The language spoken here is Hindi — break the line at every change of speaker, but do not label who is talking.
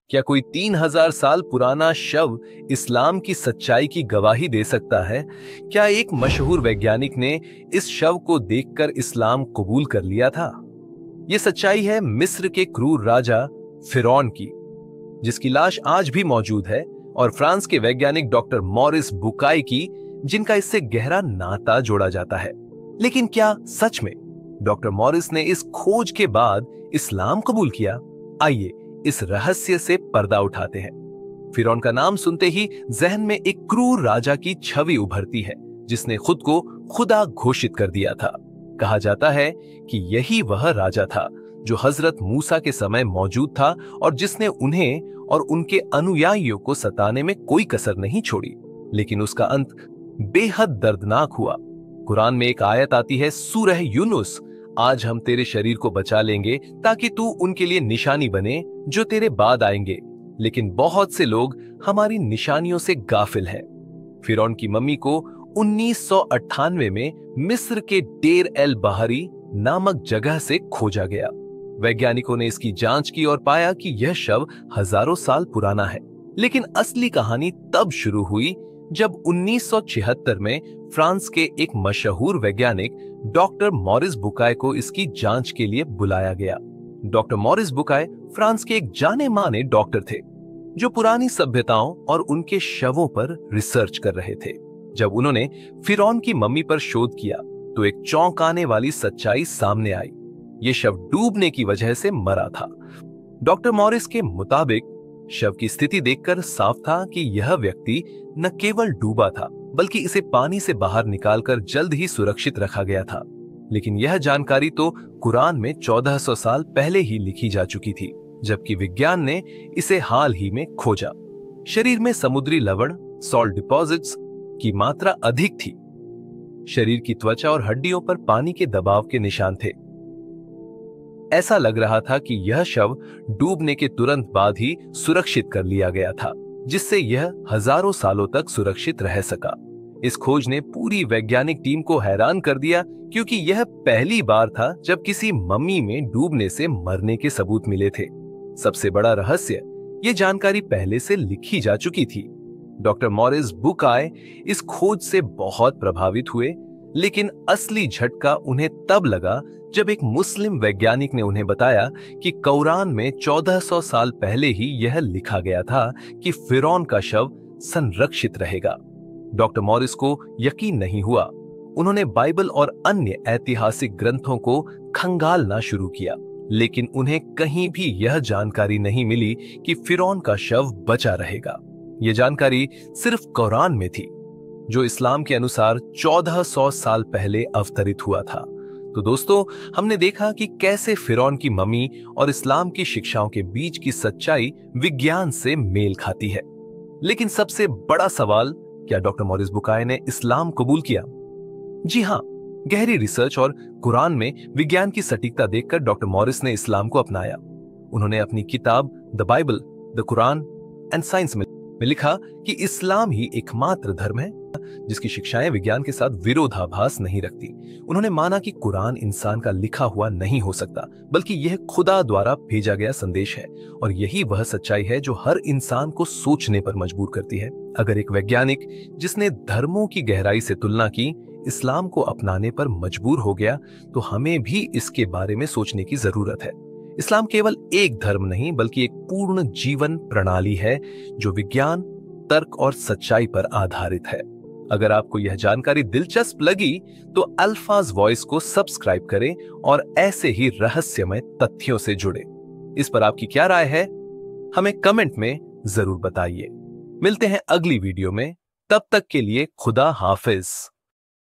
क्या कोई 3000 साल पुराना शव इस्लाम की सच्चाई की गवाही दे सकता है? क्या एक मशहूर वैज्ञानिक ने इस शव को देखकर इस्लाम कबूल कर लिया था? यह सच्चाई है मिस्र के क्रूर राजा फिरौन की, जिसकी लाश आज भी मौजूद है, और फ्रांस के वैज्ञानिक डॉक्टर मॉरिस बुकाई की, जिनका इससे गहरा नाता जोड़ा जाता है। लेकिन क्या सच में डॉक्टर मॉरिस ने इस खोज के बाद इस्लाम कबूल किया? आइए इस रहस्य से पर्दा उठाते हैं। फिरौन का नाम सुनते ही जहन में एक क्रूर राजा की छवि उभरती है, जिसने खुद को खुदा घोषित कर दिया था। कहा जाता है कि यही वह राजा था जो हजरत मूसा के समय मौजूद था और जिसने उन्हें और उनके अनुयायियों को सताने में कोई कसर नहीं छोड़ी। लेकिन उसका अंत बेहद दर्दनाक हुआ। कुरान में एक आयत आती है, सूरह यूनुस, आज हम तेरे शरीर को बचा लेंगे ताकि तू उनके लिए निशानी बने जो तेरे बाद आएंगे। लेकिन बहुत से लोग हमारी निशानियों से गाफिल हैं। फिरौन की मम्मी को 1998 में मिस्र के डेर एल बहरी नामक जगह से खोजा गया। वैज्ञानिकों ने इसकी जांच की और पाया कि यह शव हजारों साल पुराना है। लेकिन असली कहानी तब शुरू हुई जब 1976 में फ्रांस के एक मशहूर वैज्ञानिक डॉक्टर मॉरिस बुकाय को इसकी जांच के लिए बुलाया गया। डॉक्टर मॉरिस बुकाय फ्रांस के एक जाने माने डॉक्टर थे, जो पुरानी सभ्यताओं और उनके शवों पर रिसर्च कर रहे थे। जब उन्होंने फिरौन की मम्मी पर शोध किया तो एक चौंकाने वाली सच्चाई सामने आई। यह शव डूबने की वजह से मरा था। डॉक्टर मॉरिस के मुताबिक शव की स्थिति देखकर साफ था कि यह व्यक्ति न केवल डूबा था, बल्कि इसे पानी से बाहर निकालकर जल्द ही सुरक्षित रखा गया था। लेकिन यह जानकारी तो कुरान में 1400 साल पहले ही लिखी जा चुकी थी, जबकि विज्ञान ने इसे हाल ही में खोजा। शरीर में समुद्री लवण सॉल्ट डिपॉजिट्स की मात्रा अधिक थी। शरीर की त्वचा और हड्डियों पर पानी के दबाव के निशान थे। ऐसा लग रहा था कि यह शव डूबने के तुरंत बाद ही सुरक्षित कर लिया गया था, जिससे यह हजारों सालों तक सुरक्षित रह सका। इस खोज ने पूरी वैज्ञानिक टीम को हैरान कर दिया, क्योंकि यह पहली बार था जब किसी मम्मी में डूबने से मरने के सबूत मिले थे। सबसे बड़ा रहस्य, ये जानकारी पहले से लिखी जा चुकी थी। डॉक्टर मॉरिस बुकाय इस खोज से बहुत प्रभावित हुए, लेकिन असली झटका उन्हें तब लगा जब एक मुस्लिम वैज्ञानिक ने उन्हें बताया कि कुरान में 1400 साल पहले ही यह लिखा गया था कि फिरौन का शव संरक्षित रहेगा। डॉक्टर मॉरिस को यकीन नहीं हुआ। उन्होंने बाइबल और अन्य ऐतिहासिक ग्रंथों को खंगालना शुरू किया, लेकिन उन्हें कहीं भी यह जानकारी नहीं मिली कि फिरौन का शव बचा रहेगा। यह जानकारी सिर्फ कुरान में थी, जो इस्लाम के अनुसार 1400 साल पहले अवतरित हुआ था। तो दोस्तों, हमने देखा कि कैसे फिरौन की मम्मी और इस्लाम की शिक्षाओं के बीच की सच्चाई विज्ञान से मेल खाती है। लेकिन सबसे बड़ा सवाल, क्या डॉक्टर मॉरिस बुकाय ने इस्लाम कबूल किया? जी हां, गहरी रिसर्च और कुरान में विज्ञान की सटीकता देखकर डॉक्टर मॉरिस ने इस्लाम को अपनाया। उन्होंने अपनी किताब the Bible, the Quran and science में लिखा कि इस्लाम ही एकमात्र धर्म है जिसकी शिक्षाएं विज्ञान के साथ विरोधाभास नहीं रखती। उन्होंने माना कि कुरान इंसान का लिखा हुआ नहीं हो सकता, बल्कि यह खुदा द्वारा भेजा गया संदेश है, और यही वह सच्चाई है जो हर इंसान को सोचने पर मजबूर करती है। अगर एक वैज्ञानिक जिसने धर्मों की गहराई से तुलना की इस्लाम को अपनाने पर मजबूर हो गया, तो हमें भी इसके बारे में सोचने की जरूरत है। इस्लाम केवल एक धर्म नहीं, बल्कि एक पूर्ण जीवन प्रणाली है जो विज्ञान, तर्क और सच्चाई पर आधारित है। अगर आपको यह जानकारी दिलचस्प लगी तो अल्फाज वॉइस को सब्सक्राइब करें और ऐसे ही रहस्यमय तथ्यों से जुड़े। इस पर आपकी क्या राय है, हमें कमेंट में जरूर बताइए। मिलते हैं अगली वीडियो में, तब तक के लिए खुदा हाफिज।